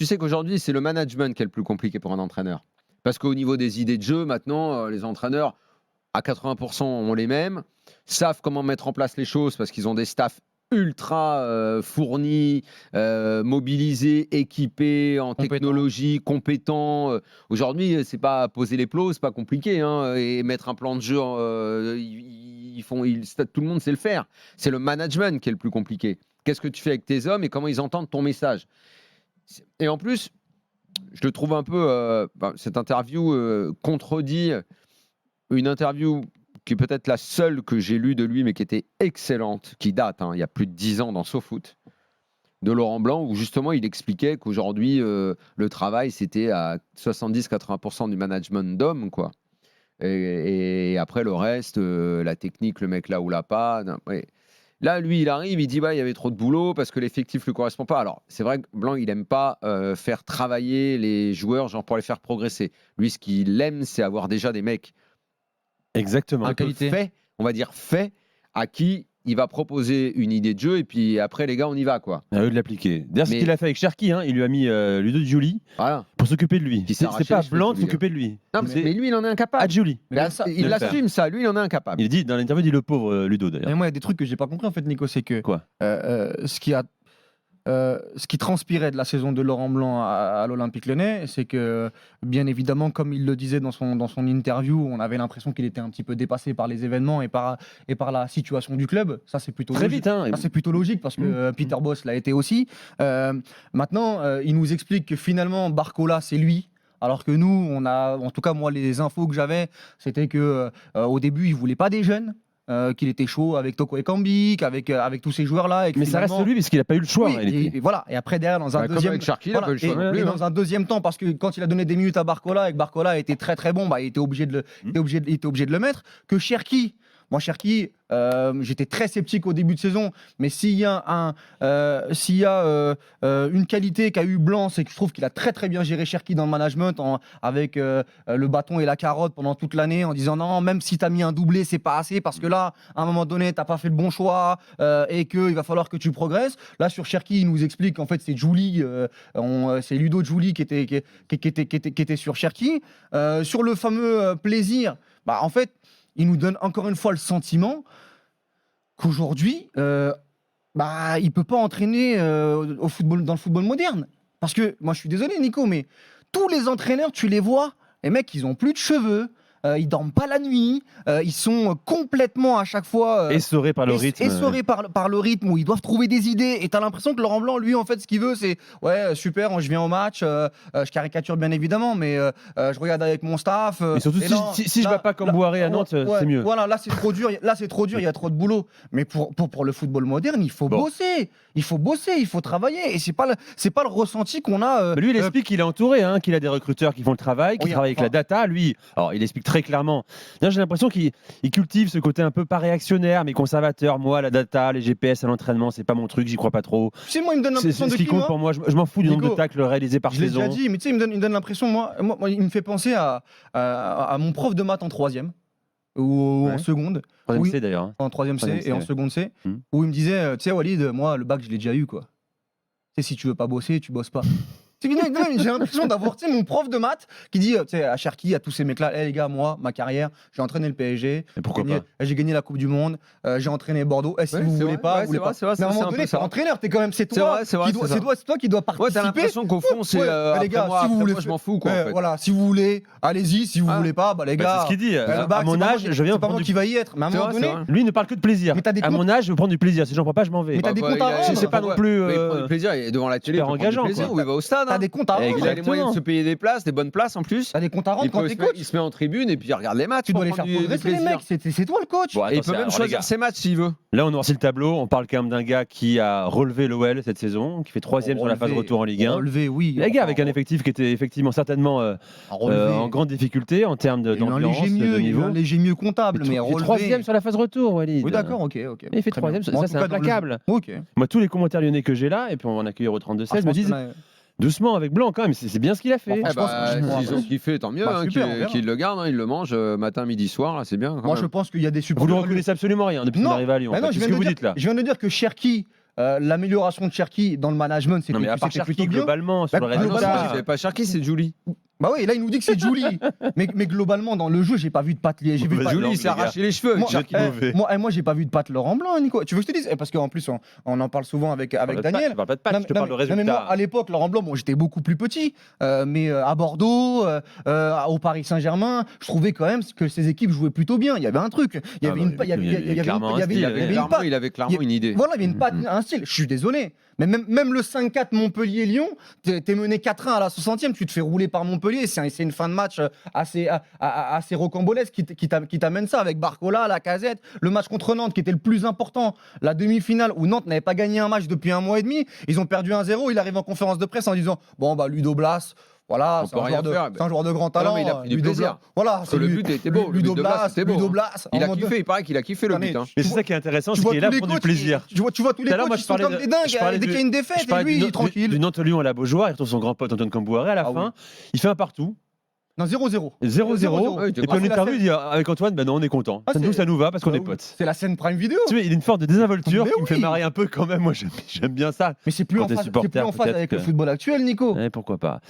Tu sais qu'aujourd'hui, c'est le management qui est le plus compliqué pour un entraîneur. Parce qu'au niveau des idées de jeu, maintenant, les entraîneurs, à 80%, ont les mêmes, savent comment mettre en place les choses parce qu'ils ont des staffs ultra fournis, mobilisés, équipés en technologie, compétents. Aujourd'hui, c'est pas poser les plots, c'est pas compliqué, hein, et mettre un plan de jeu. Tout le monde sait le faire. C'est le management qui est le plus compliqué. Qu'est-ce que tu fais avec tes hommes et comment ils entendent ton message? Et en plus, je le trouve un peu. Cette interview contredit une interview qui est peut-être la seule que j'ai lue de lui, mais qui était excellente, qui date, il y a plus de 10 ans dans SoFoot, de Laurent Blanc, où justement il expliquait qu'aujourd'hui, le travail, c'était à 70-80% du management d'hommes, quoi. Et après, le reste, la technique, le mec là ou là pas. Non, ouais. Là, lui, il arrive, il dit il y avait trop de boulot parce que l'effectif ne lui correspond pas. Alors, c'est vrai que Blanc, il n'aime pas faire travailler les joueurs genre pour les faire progresser. Lui, ce qu'il aime, c'est avoir déjà des mecs exactement un peu faits, on va dire faits, à qui il va proposer une idée de jeu et puis après, les gars, on y va, quoi. À eux de l'appliquer. D'ailleurs, ce qu'il a fait avec Cherki, il lui a mis Ludo Giuli pour s'occuper de lui. C'est pas Blanc de s'occuper de lui. Non, mais lui, il en est incapable. À Giuli. Il assume ça. Lui, il en est incapable. Il dit dans l'interview, il dit le pauvre Ludo d'ailleurs. Mais moi, il y a des trucs que j'ai pas compris en fait, Nico, c'est que ce qui transpirait de la saison de Laurent Blanc à l'Olympique Lyonnais, c'est que, bien évidemment, comme il le disait dans son interview, on avait l'impression qu'il était un petit peu dépassé par les événements et par la situation du club. Ça, c'est plutôt logique. Ça, c'est plutôt logique parce que Peter Bosz l'a été aussi. Maintenant, il nous explique que finalement, Barcola, c'est lui. Alors que nous, en tout cas, moi, les infos que j'avais, c'était que au début, il voulait pas des jeunes. Qu'il était chaud avec Toko Ekambi, avec tous ces joueurs-là. Mais ça reste lui, parce qu'il n'a pas eu le choix. Oui, et voilà. Et après, derrière, dans un deuxième dans un deuxième temps, parce que quand il a donné des minutes à Barcola, et que Barcola était très très bon, il était obligé de le mettre. Que Cherki, moi, Cherki, j'étais très sceptique au début de saison, mais s'il y a une qualité qu'a eu Blanc, c'est que je trouve qu'il a très très bien géré Cherki dans le management, avec le bâton et la carotte pendant toute l'année, en disant non, même si tu as mis un doublé, c'est pas assez, parce que là, à un moment donné, tu n'as pas fait le bon choix, et qu'il va falloir que tu progresses. Là, sur Cherki, il nous explique qu'en fait, c'est Giuli, c'est Ludo Giuli qui était sur Cherki. Sur le fameux plaisir, en fait, il nous donne encore une fois le sentiment qu'aujourd'hui, il ne peut pas entraîner dans le football moderne. Parce que, moi je suis désolé Nico, mais tous les entraîneurs, tu les vois, les mecs, ils n'ont plus de cheveux. Ils dorment pas la nuit, ils sont complètement à chaque fois essorés par le rythme. Essorés par le rythme où ils doivent trouver des idées. Et tu as l'impression que Laurent Blanc, lui, en fait, ce qu'il veut, c'est ouais, super, je viens au match, je caricature bien évidemment, mais je regarde avec mon staff. Et surtout, si je ne vais pas comme Boiré à Nantes, c'est mieux. Voilà, là, c'est trop dur, il y a trop de boulot. Mais pour le football moderne, il faut bosser. Il faut bosser, il faut travailler. Et c'est pas le ressenti qu'on a. Lui, il explique qu'il est entouré, qu'il a des recruteurs qui font le travail, qui travaillent avec la data. Lui, alors, il explique très clairement. Là, j'ai l'impression qu'il cultive ce côté un peu pas réactionnaire, mais conservateur. Moi, la data, les GPS à l'entraînement, c'est pas mon truc, j'y crois pas trop. Tu sais, moi, il me donne l'impression de ce qui compte pour moi. Je m'en fous du nombre de tacles réalisés par saison. Je l'ai déjà dit, mais tu sais, il me donne l'impression, moi, il me fait penser à mon prof de maths en troisième. Ou en seconde. Troisième C d'ailleurs. En troisième C et en seconde C. Où il me disait, tu sais, Walid, moi, le bac, je l'ai déjà eu, quoi. Tu sais, si tu veux pas bosser, tu bosses pas. J'ai l'impression d'avoir mon prof de maths qui dit à Cherki, à tous ces mecs-là, hey, les gars, moi, ma carrière, j'ai entraîné le PSG, j'ai gagné la Coupe du Monde, j'ai entraîné Bordeaux. Hey, si vous voulez pas, vous voulez pas. Mais à un moment donné, t'es entraîneur, c'est toi qui dois participer. Ouais, t'as l'impression qu'au fond, c'est les gars, si vous voulez, je m'en fous, quoi. Voilà, si vous voulez, allez-y. Si vous voulez pas, les gars. C'est ce qu'il dit. À mon âge, je viens prendre qui va y être. Mais à un moment donné, lui ne parle que de plaisir. À mon âge, je veux prendre du plaisir. Si j'en prends pas, je m'en vais. Mais t'as des comptes à rendre. C'est pas non plus. Il prend du plaisir devant la télé, engageant. Ou il va au stade. T'as des comptes à rendre. Il a les moyens de se payer des places, des bonnes places en plus. T'as des comptes à rendre quand t'es coach. Il se met en tribune et puis il regarde les matchs. Tu dois les faire progresser, les mecs. C'est toi le coach. Et il peut même choisir ses matchs s'il veut. Là, on noircit le tableau. On parle quand même d'un gars qui a relevé l'OL cette saison, qui fait 3e sur la phase retour en Ligue 1. Relevé, oui. Les gars, avec un effectif qui était effectivement certainement en grande difficulté en termes d'ambiance, de niveau. Un léger mieux comptable, mais relevé. 3e sur la phase retour, Walid. Oui, d'accord, ok. Il fait 3e, ça c'est implacable. Moi, tous les commentaires lyonnais que j'ai là, et puis on va en accueillir au 32-16, me disent. Doucement avec Blanc quand même, c'est bien ce qu'il a fait. S'ils ont kiffé, tant mieux, qu'ils le gardent, ils le mangent matin, midi, soir, là, c'est bien. Moi je pense qu'il y a des supporters. Vous ne reconnaissez absolument rien depuis qu'il arrive à Lyon. Ce que vous dites là. Je viens de dire que Cherki, l'amélioration de Cherki dans le management, Non, mais à part c'était Cherki, plutôt bien. globalement, sur Bah, le Ah non, globalement, c'est pas Cherki, c'est Julie. Bah oui, là il nous dit que c'est Julie. mais globalement dans le jeu, j'ai pas vu de patte. J'ai vu Bah, pas- Julie, il s'est arraché les cheveux. Moi, Cherki. moi, j'ai pas vu de patte Laurent Blanc, Nico. Tu veux que je te dise? Parce qu'en plus, on en parle souvent avec Daniel. Je parle pas de Pat, je te parle de Non, mais résultats. moi, à l'époque, Laurent Blanc, bon, j'étais beaucoup plus petit, mais à Bordeaux, au Paris Saint-Germain, je trouvais quand même que ces équipes jouaient plutôt bien. Il y avait un truc. Il y avait une, il y avait- il y avait- il y avait clairement une- un il y style. avait une patte. Il avait clairement une idée. Voilà, il y avait une patte, un style. Je suis désolé. Mais même le 5-4 Montpellier-Lyon, t'es mené 4-1 à la 60e, tu te fais rouler par Montpellier. C'est une fin de match assez rocambolesque qui t'amène ça avec Barcola, Lacazette. Le match contre Nantes qui était le plus important, la demi-finale où Nantes n'avait pas gagné un match depuis 1 mois et demi. Ils ont perdu 1-0. Il arrive en conférence de presse en disant bon, bah, Ludo Blas. Voilà, On c'est peut un, rien joueur faire, c'est un joueur de grand talent. mais il a pris du Ludo plaisir. Blas. Voilà, Parce que le but était beau. Le Ludo but de Blas, Blas, c'était beau. Ludo Blas. Il a En mode- kiffé, il paraît qu'il a kiffé le but. Hein. Mais c'est ça qui est intéressant, Tu c'est vois qu'il est tous là les pour du coachs, plaisir. tu vois tous les Tout à l'heure, coachs moi, qui je sont parlais comme de- des dingues je parlais dès qu'il y a une défaite Je et parlais lui, il est du tranquille. Nantes-Lyon à la Beaujoire, il retrouve son grand pote Antoine Cambouaré à la Ah oui. fin. Il fait un partout. Non, 0-0. 0-0. Ouais, il était Et puis en c'est la interview, scène. il dit avec Antoine, ben non, on est content. Ah, Nous, c'est- ça nous va parce qu'on Bah est oui. potes. C'est la scène Prime Vidéo. Tu vois, il a une forme de désinvolture Mais qui me fait oui. marrer un peu quand même. Moi, j'aime bien ça. Mais c'est plus Quand en t'es phase, supporter, avec le peut-être football actuel, Nico. Pourquoi pas.